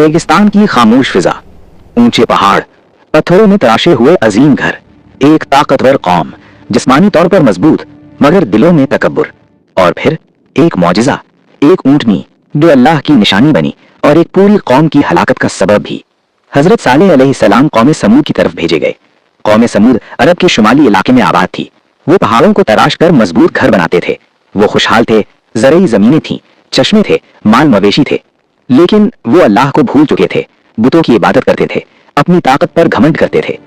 रेगिस्तान की खामोश फिजा, ऊंचे पहाड़, पत्थरों में तराशे हुए अजीम घर, एक ताकतवर कौम, जिस्मानी तौर पर मजबूत मगर दिलों में तकब्बुर। और फिर एक मौजिजा, एक ऊंटनी जो अल्लाह की निशानी बनी और एक पूरी कौम की हलाकत का सबब भी। हजरत सालेह अलैहिस्सलाम कौम समूद की तरफ भेजे गए। कौम समूद अरब के शुमाली इलाके में आबाद थी। वो पहाड़ों को तराश कर मजबूत घर बनाते थे। वो खुशहाल थे, ज़रई जमीनें थीं, चश्मे थे, माल मवेशी थे, लेकिन वो अल्लाह को भूल चुके थे, बुतों की इबादत करते थे, अपनी ताकत पर घमंड करते थे।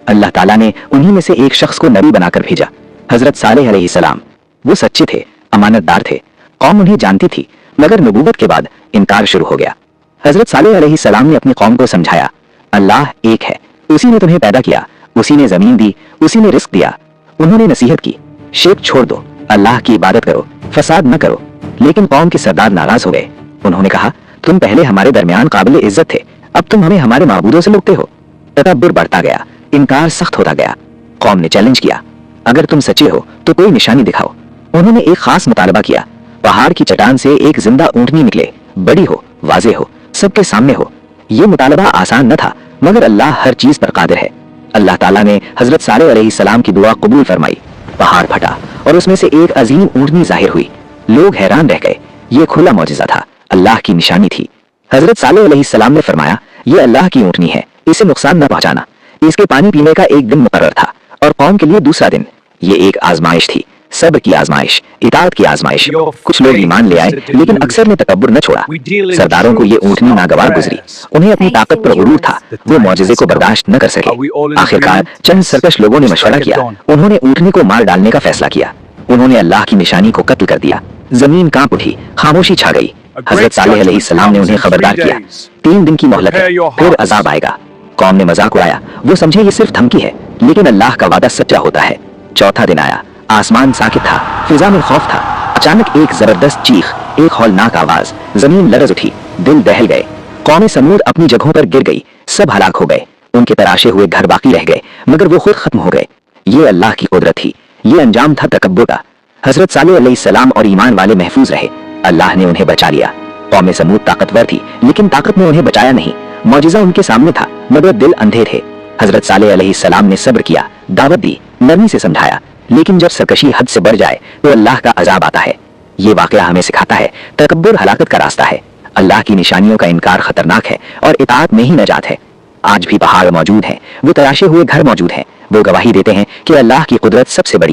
अल्लाह ताला ने उन्हीं में से एक शख्स को नबी बनाकर भेजा, हजरत सालेह अलैहिस्सलाम। वो सच्चे थे, अमानतदार थे। कौम उन्हें जानती थी, मगर नबूवत के बाद इनकार शुरू हो गया। हजरत सालेह अलैहिस्सलाम ने अपनी कौम को समझाया, अल्लाह एक है, उसी ने तुम्हें पैदा किया, उसी ने जमीन दी, उसी ने रिस्क दिया। उन्होंने नसीहत की, शिर्क छोड़ दो, अल्लाह की इबादत करो, फसाद न करो। लेकिन कौम के सरदार नाराज हो गए। उन्होंने कहा, तुम पहले हमारे दरमियान काबिल इज्जत थे, अब तुम हमें हमारे माबूदों से लुटते हो। तकब्बुर बढ़ता गया, इनकार सख्त होता गया। कौम ने चैलेंज किया, अगर तुम सच्चे हो तो कोई निशानी दिखाओ। उन्होंने एक खास मुतालबा किया, पहाड़ की चट्टान से एक जिंदा ऊंटनी निकले, बड़ी हो, वाजे हो, सबके सामने हो। ये मुतालबा आसान न था, मगर अल्लाह हर चीज पर कादिर है। अल्लाह ताला ने हजरत सालेह अलैहिस्सलाम की दुआ कबूल फरमाई। पहाड़ फटा और उसमें से एक अजीम ऊंटनी जाहिर हुई। लोग हैरान रह गए। ये खुला मौजिज़ा था, अल्लाह की निशानी थी। हजरत सालेह अलैहिस्सलाम ने फरमाया, ये अल्लाह की ऊंटनी है, इसे नुकसान न पहुंचाना। इसके पानी पीने का एक दिन मुकर्रर था और कौम के लिए दूसरा दिन। ये एक आजमाइश थी, सब्र की आजमाइश, इताअत की आजमाइश। कुछ लोग ईमान ले आए, लेकिन अक्सर ने तकब्बुर न छोड़ा। सरदारों को ये ऊंटनी नागवार गुजरी। उन्हें अपनी ताकत पर गुरूर था, वो मौजिज़े को बर्दाश्त न कर सके। आखिरकार चंद सरकश लोगों ने मशवरा किया। उन्होंने ऊंटनी को मार डालने का फैसला किया। उन्होंने अल्लाह की निशानी को कत्ल कर दिया। जमीन कांप उठी, खामोशी छा गई। हजरत सालेह अलैहिस्सलाम ने उन्हें खबरदार किया, 3 दिन की मोहलत है, फिर अजाब आएगा। कौम ने मजाक उड़ाया, वो समझे ये सिर्फ धमकी है, लेकिन अल्लाह का वादा सच्चा होता है। चौथा दिन आया, आसमान साकित था, फिजा में खौफ था। अचानक एक जबरदस्त चीख, एक हौलनाक आवाज, जमीन लरज उठी, दिल दहल गए। कौम समूद अपनी जगहों पर गिर गई, सब हलाक हो गए। उनके तराशे हुए घर बाकी रह गए, मगर वो खुद खत्म हो गए। ये अल्लाह की कुदरत थी, ये अंजाम था तकब्बुर का। हजरत सालेह अलैहिस्सलाम और ईमान वाले महफूज रहे, अल्लाह ने उन्हें बचा लिया। कौम समूद ताकतवर थी, लेकिन ताकत ने उन्हें बचाया नहीं। मौजिज़ा उनके सामने था, मगर दिल अंधे थे। हजरत सालेह अलैहिस्सलाम ने सब्र किया, दावत दी, नरमी से समझाया, लेकिन जब सरकशी हद से बढ़ जाए तो अल्लाह का अजाब आता है। ये वाकया हमें सिखाता है, तकब्बुर हलाकत का रास्ता है। अल्लाह की निशानियों का इनकार खतरनाक है और इताअत में ही नजात है। आज भी पहाड़ मौजूद हैं, वो तराशे हुए घर मौजूद हैं, वो गवाही देते हैं कि अल्लाह की कुदरत सबसे बड़ी